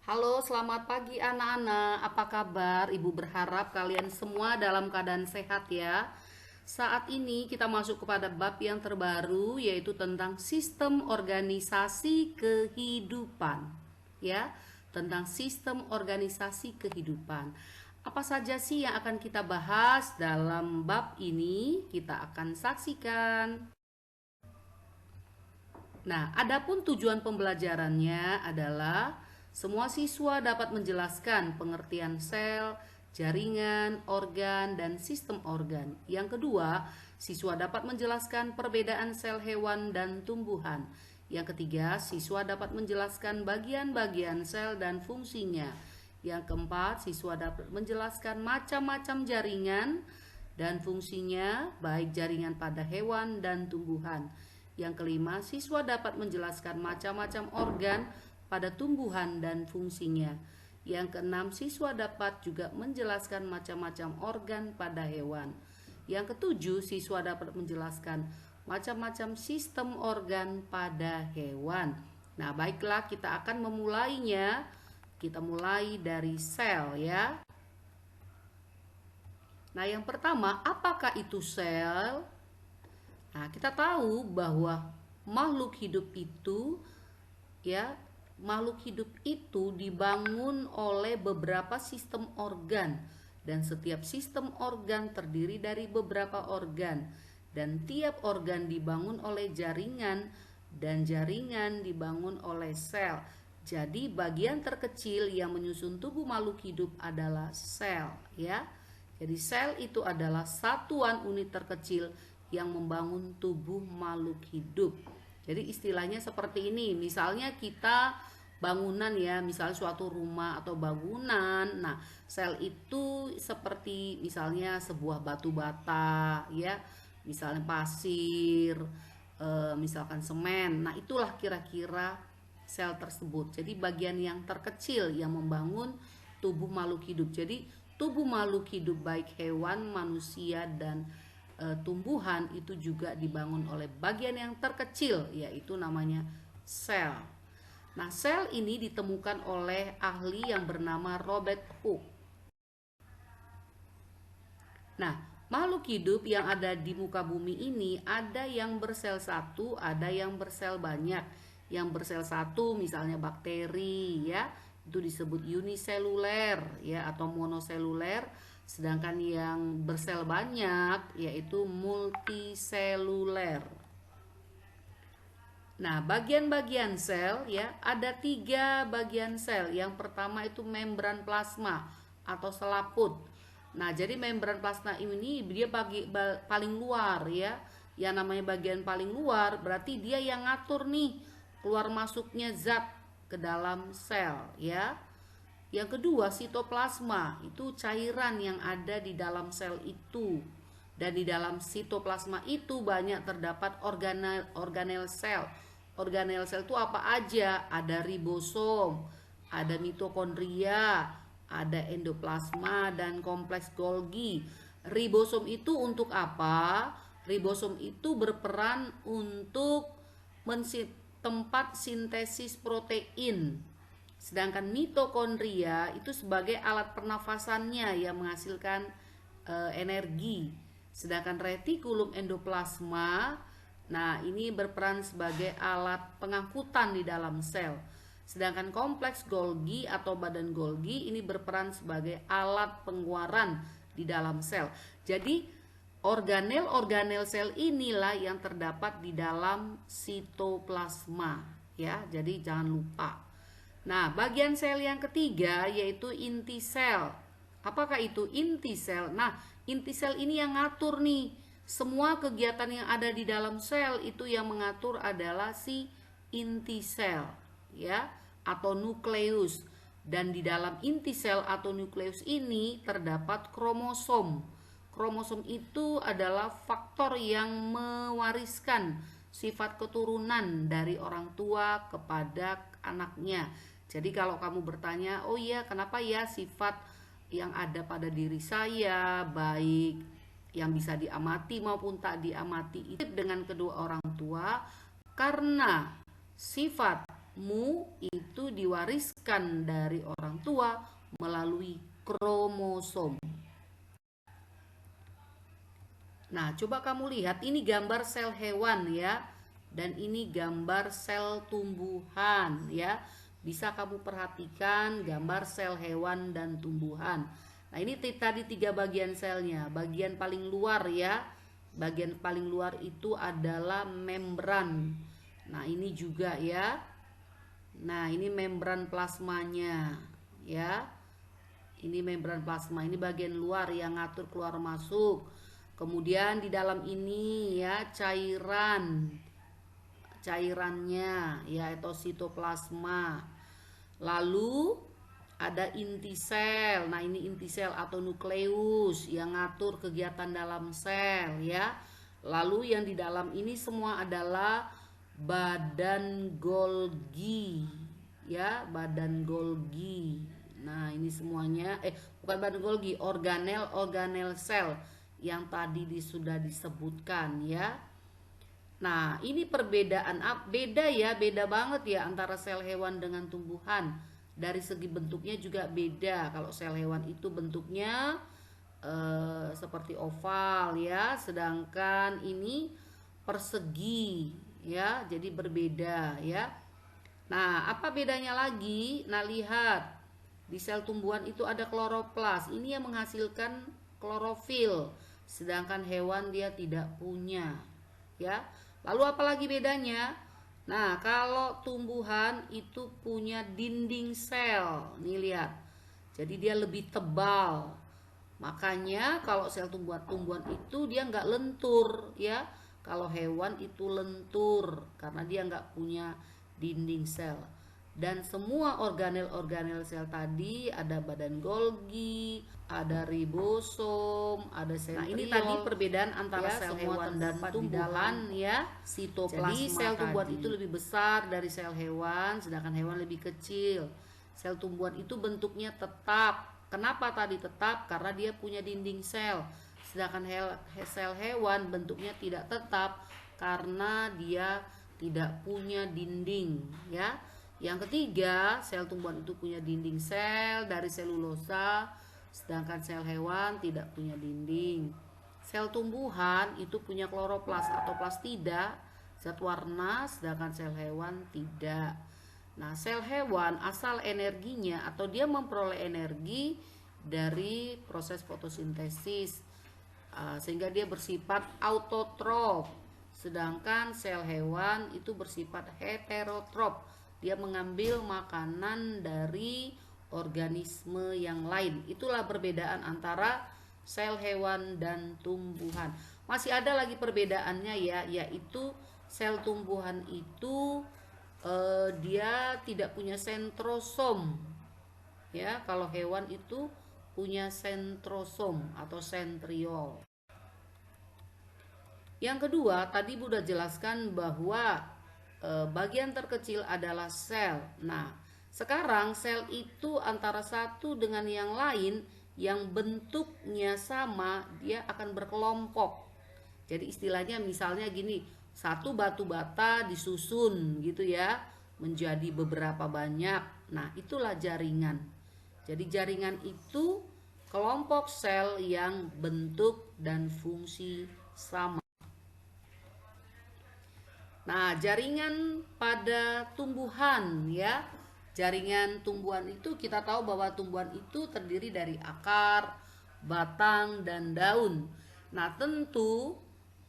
Halo, selamat pagi anak-anak. Apa kabar? Ibu berharap kalian semua dalam keadaan sehat ya. Saat ini kita masuk kepada bab yang terbaru yaitu tentang sistem organisasi kehidupan. Ya, tentang sistem organisasi kehidupan. Apa saja sih yang akan kita bahas dalam bab ini? Kita akan saksikan. Nah, adapun tujuan pembelajarannya adalah semua siswa dapat menjelaskan pengertian sel, jaringan, organ, dan sistem organ. Yang kedua, siswa dapat menjelaskan perbedaan sel hewan dan tumbuhan. Yang ketiga, siswa dapat menjelaskan bagian-bagian sel dan fungsinya. Yang keempat, siswa dapat menjelaskan macam-macam jaringan dan fungsinya, baik jaringan pada hewan dan tumbuhan. Yang kelima, siswa dapat menjelaskan macam-macam organ pada tumbuhan dan fungsinya. Yang keenam, siswa dapat juga menjelaskan macam-macam organ pada hewan. Yang ketujuh, siswa dapat menjelaskan macam-macam sistem organ pada hewan. Nah, baiklah kita akan memulainya. Kita mulai dari sel ya. Nah, yang pertama, apakah itu sel? Nah, kita tahu bahwa makhluk hidup itu ya, makhluk hidup itu dibangun oleh beberapa sistem organ dan setiap sistem organ terdiri dari beberapa organ dan tiap organ dibangun oleh jaringan dan jaringan dibangun oleh sel. Jadi bagian terkecil yang menyusun tubuh makhluk hidup adalah sel ya. Jadi sel itu adalah satuan unit terkecil yang membangun tubuh makhluk hidup. Jadi istilahnya seperti ini. Misalnya kita bangunan ya, misalnya suatu rumah atau bangunan. Nah, sel itu seperti misalnya sebuah batu bata ya, misalnya pasir, misalkan semen. Nah, itulah kira-kira sel tersebut. Jadi bagian yang terkecil yang membangun tubuh makhluk hidup. Jadi tubuh makhluk hidup baik hewan, manusia dan tumbuhan itu juga dibangun oleh bagian yang terkecil yaitu namanya sel. Nah, sel ini ditemukan oleh ahli yang bernama Robert Hooke. Nah, makhluk hidup yang ada di muka bumi ini ada yang bersel satu, ada yang bersel banyak. Yang bersel satu misalnya bakteri ya, itu disebut uniseluler ya atau monoseluler. Sedangkan yang bersel banyak yaitu multiseluler. Nah, bagian-bagian sel ya, ada 3 bagian sel. Yang pertama itu membran plasma atau selaput. Nah, jadi membran plasma ini dia paling luar ya. Yang namanya bagian paling luar berarti dia yang ngatur nih keluar masuknya zat ke dalam sel ya. Yang kedua, sitoplasma, itu cairan yang ada di dalam sel itu. Dan di dalam sitoplasma itu banyak terdapat organel sel. Organel sel itu apa aja? Ada ribosom, ada mitokondria, ada endoplasma dan kompleks Golgi. Ribosom itu untuk apa? Ribosom itu berperan untuk tempat sintesis protein. Sedangkan mitokondria itu sebagai alat pernafasannya yang menghasilkan energi. Sedangkan retikulum endoplasma, nah ini berperan sebagai alat pengangkutan di dalam sel. Sedangkan kompleks Golgi atau badan Golgi ini berperan sebagai alat pengeluaran di dalam sel. Jadi organel-organel sel inilah yang terdapat di dalam sitoplasma ya. Jadi jangan lupa. Nah, bagian sel yang ketiga yaitu inti sel. Apakah itu inti sel? Nah, inti sel ini yang ngatur nih. Semua kegiatan yang ada di dalam sel itu yang mengatur adalah si inti sel, ya, atau nukleus. Dan di dalam inti sel atau nukleus ini terdapat kromosom. Kromosom itu adalah faktor yang mewariskan sifat keturunan dari orang tua kepada anaknya. Jadi kalau kamu bertanya, oh iya kenapa ya sifat yang ada pada diri saya, baik yang bisa diamati maupun tak diamati itu dengan kedua orang tua, karena sifat itu diwariskan dari orang tua melalui kromosom. Nah, coba kamu lihat, ini gambar sel hewan ya, dan ini gambar sel tumbuhan ya. Bisa kamu perhatikan gambar sel hewan dan tumbuhan. Nah, ini tadi 3 bagian selnya. Bagian paling luar ya, bagian paling luar itu adalah membran. Nah, ini juga ya. Nah, ini membran plasmanya ya. Ini membran plasma, ini bagian luar yang ngatur keluar masuk. Kemudian di dalam ini ya cairannya ya, atau sitoplasma. Lalu ada inti sel. Nah, ini inti sel atau nukleus yang ngatur kegiatan dalam sel ya. Lalu yang di dalam ini semua adalah badan Golgi ya, badan Golgi. Nah, ini semuanya bukan badan Golgi, organel sel yang tadi sudah disebutkan ya. Nah, ini perbedaan beda banget ya antara sel hewan dengan tumbuhan. Dari segi bentuknya juga beda. Kalau sel hewan itu bentuknya seperti oval ya, sedangkan ini persegi ya, jadi berbeda ya. Nah, apa bedanya lagi? Nah, lihat di sel tumbuhan itu ada kloroplas. Ini yang menghasilkan klorofil, sedangkan hewan dia tidak punya ya. Lalu apalagi bedanya? Nah, kalau tumbuhan itu punya dinding sel. Nih lihat. Jadi dia lebih tebal. Makanya kalau sel tumbuhan itu dia nggak lentur ya. Kalau hewan itu lentur karena dia nggak punya dinding sel. Dan semua organel sel tadi, ada badan Golgi, ada ribosom, ada sentriol. Nah, ini tadi perbedaan antara ya, sel hewan dan tumbuhan ya, sitoplasma. Jadi sel tumbuhan itu lebih besar dari sel hewan, sedangkan hewan lebih kecil. Sel tumbuhan itu bentuknya tetap. Kenapa tadi tetap? Karena dia punya dinding sel. Sedangkan sel hewan bentuknya tidak tetap karena dia tidak punya dinding ya. Yang ketiga, sel tumbuhan itu punya dinding sel dari selulosa, sedangkan sel hewan tidak punya dinding. Sel tumbuhan itu punya kloroplas atau plastida, zat warna, sedangkan sel hewan tidak. Nah, sel hewan asal energinya atau dia memperoleh energi dari proses fotosintesis, sehingga dia bersifat autotrof. Sedangkan sel hewan itu bersifat heterotrof. Dia mengambil makanan dari organisme yang lain. Itulah perbedaan antara sel hewan dan tumbuhan. Masih ada lagi perbedaannya ya, yaitu sel tumbuhan itu dia tidak punya sentrosom. Ya, kalau hewan itu punya sentrosom atau sentriol. Yang kedua, tadi Bunda jelaskan bahwa bagian terkecil adalah sel. Nah, sekarang sel itu antara satu dengan yang lain yang bentuknya sama, dia akan berkelompok. Jadi istilahnya misalnya gini, satu batu bata disusun gitu ya, menjadi beberapa banyak. Nah, itulah jaringan. Jadi jaringan itu kelompok sel yang bentuk dan fungsi sama. Nah, jaringan pada tumbuhan ya. Jaringan tumbuhan itu kita tahu bahwa tumbuhan itu terdiri dari akar, batang, dan daun. Nah, tentu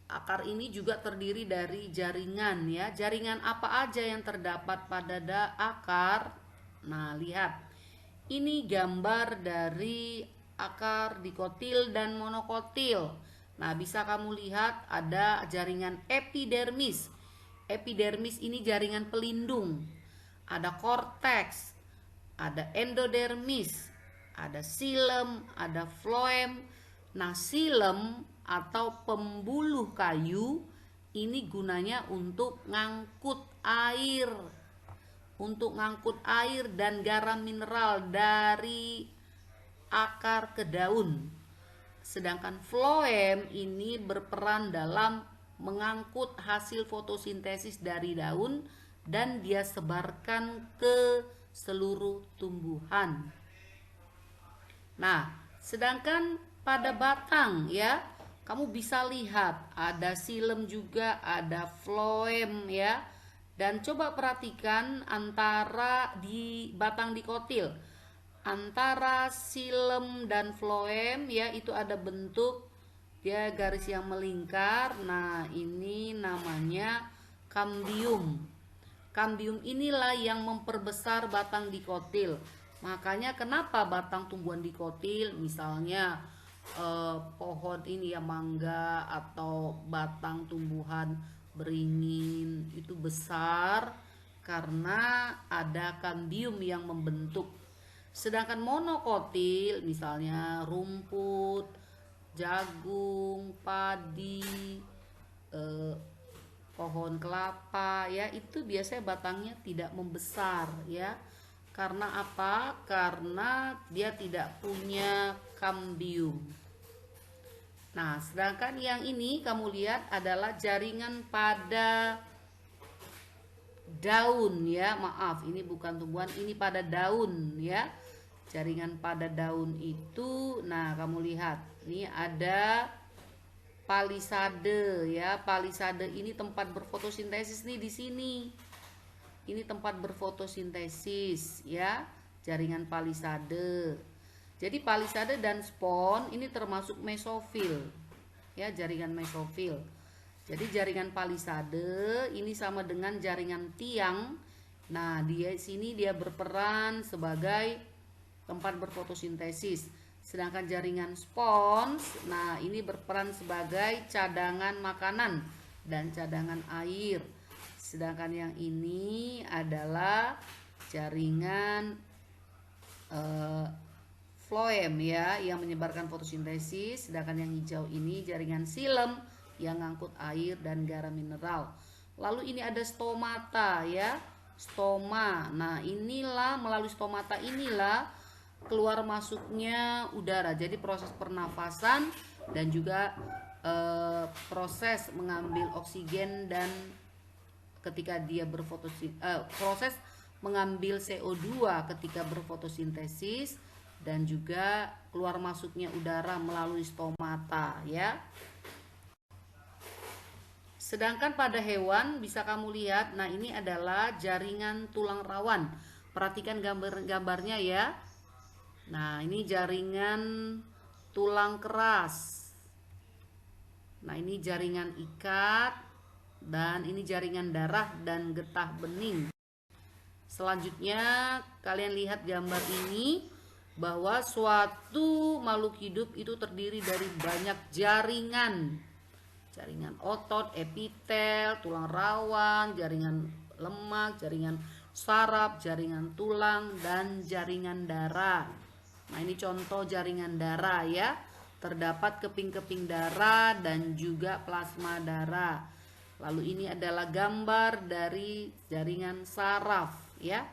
akar ini juga terdiri dari jaringan ya. Jaringan apa aja yang terdapat pada akar? Nah, lihat. Ini gambar dari akar dikotil dan monokotil. Nah, bisa kamu lihat ada jaringan epidermis. Epidermis ini jaringan pelindung. Ada korteks, ada endodermis, ada xilem, ada floem. Nah, xilem atau pembuluh kayu ini gunanya untuk ngangkut air. Untuk ngangkut air dan garam mineral dari akar ke daun. Sedangkan floem ini berperan dalam mengangkut hasil fotosintesis dari daun dan dia sebarkan ke seluruh tumbuhan. Nah, sedangkan pada batang ya, kamu bisa lihat ada xilem juga, ada floem ya. Dan coba perhatikan antara di batang dikotil, antara xilem dan floem ya, itu ada bentuk dia garis yang melingkar. Nah, ini namanya kambium. Kambium inilah yang memperbesar batang dikotil. Makanya kenapa batang tumbuhan dikotil, misalnya pohon ini ya mangga atau batang tumbuhan beringin itu besar karena ada kambium yang membentuk. Sedangkan monokotil misalnya rumput, jagung, padi, pohon kelapa ya, itu biasanya batangnya tidak membesar ya. Karena apa? Karena dia tidak punya kambium. Nah, sedangkan yang ini kamu lihat adalah jaringan pada daun ya. Maaf, ini bukan tumbuhan, ini pada daun ya. Jaringan pada daun itu, nah kamu lihat, ini ada palisade ya. Palisade ini tempat berfotosintesis nih di sini. Ini tempat berfotosintesis ya, jaringan palisade. Jadi palisade dan spon ini termasuk mesofil ya, jaringan mesofil. Jadi jaringan palisade ini sama dengan jaringan tiang. Nah, dia sini dia berperan sebagai tempat berfotosintesis. Sedangkan jaringan spons, nah ini berperan sebagai cadangan makanan dan cadangan air. Sedangkan yang ini adalah jaringan floem ya, yang menyebarkan fotosintesis. Sedangkan yang hijau ini jaringan xilem yang ngangkut air dan garam mineral. Lalu ini ada stomata ya, stoma. Nah, inilah melalui stomata inilah keluar masuknya udara. Jadi proses pernafasan dan juga proses mengambil oksigen dan ketika dia proses mengambil CO2 ketika berfotosintesis dan juga keluar masuknya udara melalui stomata ya. Sedangkan pada hewan bisa kamu lihat, nah ini adalah jaringan tulang rawan. Perhatikan gambarnya ya. Nah, ini jaringan tulang keras. Nah, ini jaringan ikat dan ini jaringan darah dan getah bening. Selanjutnya kalian lihat gambar ini bahwa suatu makhluk hidup itu terdiri dari banyak jaringan. Jaringan otot, epitel, tulang rawan, jaringan lemak, jaringan saraf, jaringan tulang, dan jaringan darah. Nah, ini contoh jaringan darah ya. Terdapat keping-keping darah dan juga plasma darah. Lalu ini adalah gambar dari jaringan saraf ya.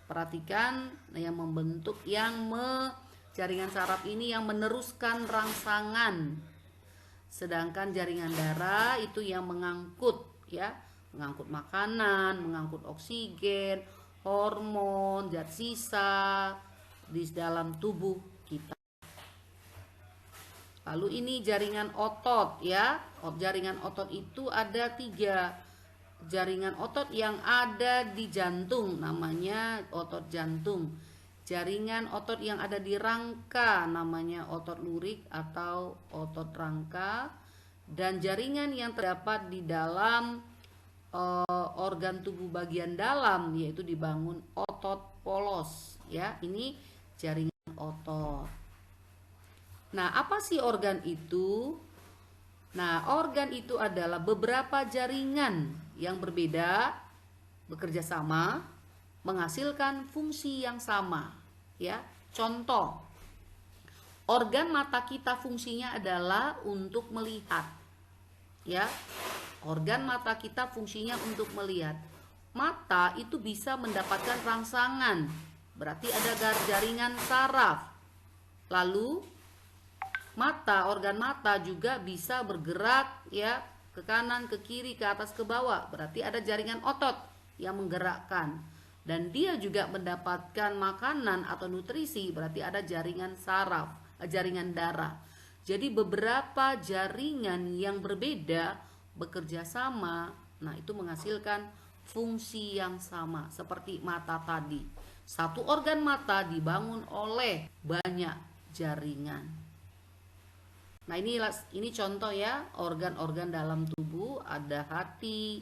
Perhatikan yang membentuk jaringan saraf ini yang meneruskan rangsangan. Sedangkan jaringan darah itu yang mengangkut ya, mengangkut makanan, mengangkut oksigen, hormon, zat sisa di dalam tubuh kita. Lalu ini jaringan otot ya. Jaringan otot itu ada 3. Jaringan otot yang ada di jantung namanya otot jantung. Jaringan otot yang ada di rangka namanya otot lurik atau otot rangka. Dan jaringan yang terdapat di dalam organ tubuh bagian dalam yaitu dibangun otot polos ya. Ini jaringan otot. Nah, apa sih organ itu? Nah, organ itu adalah beberapa jaringan yang berbeda bekerja sama menghasilkan fungsi yang sama ya. Contoh, organ mata kita fungsinya adalah untuk melihat ya. Organ mata kita fungsinya untuk melihat. Mata itu bisa mendapatkan rangsangan, berarti ada jaringan saraf. Lalu organ mata juga bisa bergerak ya, ke kanan, ke kiri, ke atas, ke bawah. Berarti ada jaringan otot yang menggerakkan, dan dia juga mendapatkan makanan atau nutrisi, berarti ada jaringan saraf, jaringan darah. Jadi beberapa jaringan yang berbeda bekerja sama, nah itu menghasilkan fungsi yang sama. Seperti mata tadi, satu organ mata dibangun oleh banyak jaringan. Nah ini contoh ya, organ-organ dalam tubuh. Ada hati,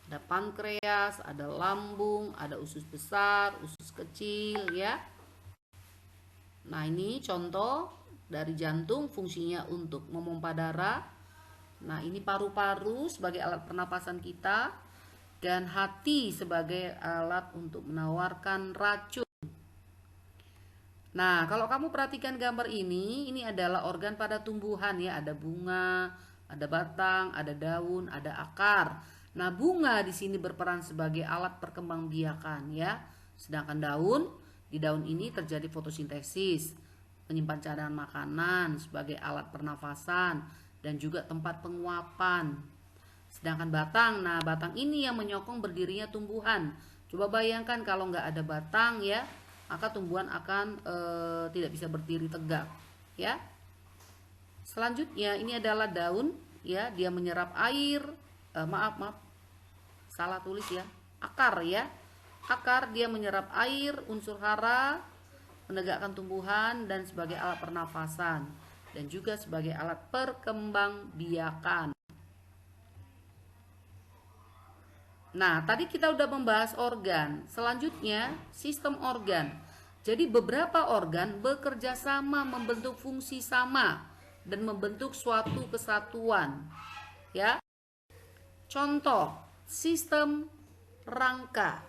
ada pankreas, ada lambung, ada usus besar, usus kecil ya. Nah ini contoh dari jantung, fungsinya untuk memompa darah. Nah ini paru-paru sebagai alat pernapasan kita, dan hati sebagai alat untuk menawarkan racun. Nah kalau kamu perhatikan gambar ini adalah organ pada tumbuhan ya. Ada bunga, ada batang, ada daun, ada akar. Nah bunga di sini berperan sebagai alat perkembangbiakan ya. Sedangkan di daun ini terjadi fotosintesis, menyimpan cadangan makanan sebagai alat pernafasan dan juga tempat penguapan. Sedangkan batang, nah batang ini yang menyokong berdirinya tumbuhan. Coba bayangkan kalau nggak ada batang ya, maka tumbuhan akan tidak bisa berdiri tegak ya. Selanjutnya ini adalah daun ya, dia menyerap air, maaf salah tulis ya, akar ya. Akar dia menyerap air, unsur hara, menegakkan tumbuhan dan sebagai alat pernafasan dan juga sebagai alat perkembangbiakan. Nah, tadi kita udah membahas organ. Selanjutnya, sistem organ. Jadi beberapa organ bekerja sama, membentuk fungsi sama dan membentuk suatu kesatuan. Ya. Contoh, sistem rangka.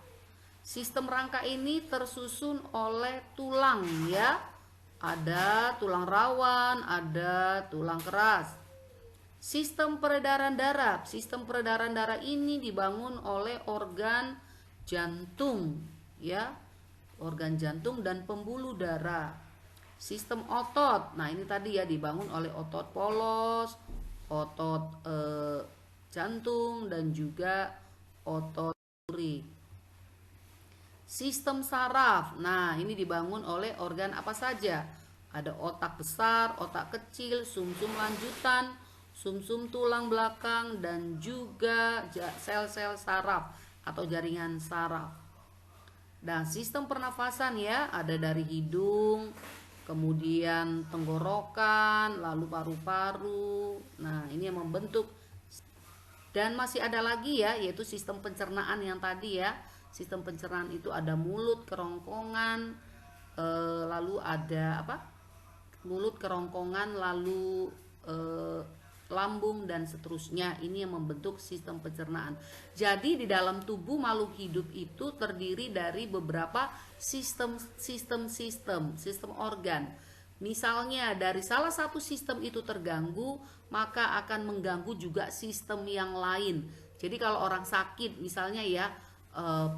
Sistem rangka ini tersusun oleh tulang ya. Ada tulang rawan, ada tulang keras. Sistem peredaran darah. Sistem peredaran darah ini dibangun oleh organ jantung ya. Organ jantung dan pembuluh darah. Sistem otot. Nah, ini tadi ya, dibangun oleh otot polos, otot jantung dan juga otot duri. Sistem saraf. Nah, ini dibangun oleh organ apa saja? Ada otak besar, otak kecil, sumsum lanjutan, sumsum tulang belakang, dan juga sel-sel saraf atau jaringan saraf. Dan sistem pernafasan ya, ada dari hidung, kemudian tenggorokan, lalu paru-paru. Nah, ini yang membentuk. Dan masih ada lagi ya, yaitu sistem pencernaan yang tadi ya. Sistem pencernaan itu ada mulut, kerongkongan, lalu ada mulut, kerongkongan, lalu lambung dan seterusnya. Ini yang membentuk sistem pencernaan. Jadi di dalam tubuh makhluk hidup itu terdiri dari beberapa sistem organ. Misalnya dari salah satu sistem itu terganggu, maka akan mengganggu juga sistem yang lain. Jadi kalau orang sakit misalnya ya,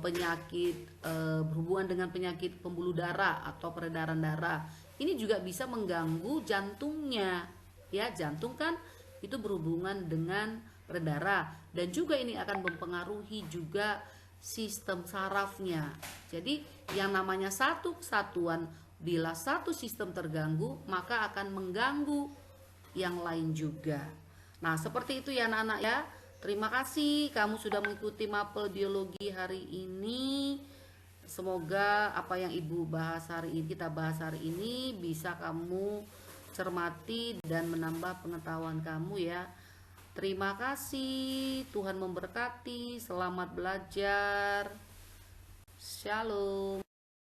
penyakit berhubungan dengan penyakit pembuluh darah atau peredaran darah, ini juga bisa mengganggu jantungnya ya. Jantung kan itu berhubungan dengan darah, dan juga ini akan mempengaruhi juga sistem sarafnya. Jadi yang namanya satu kesatuan, bila satu sistem terganggu maka akan mengganggu yang lain juga. Nah seperti itu ya anak-anak ya. Terima kasih kamu sudah mengikuti mapel biologi hari ini. Semoga apa yang kita bahas hari ini bisa kamu cermati dan menambah pengetahuan kamu ya. Terima kasih, Tuhan memberkati, selamat belajar. Shalom.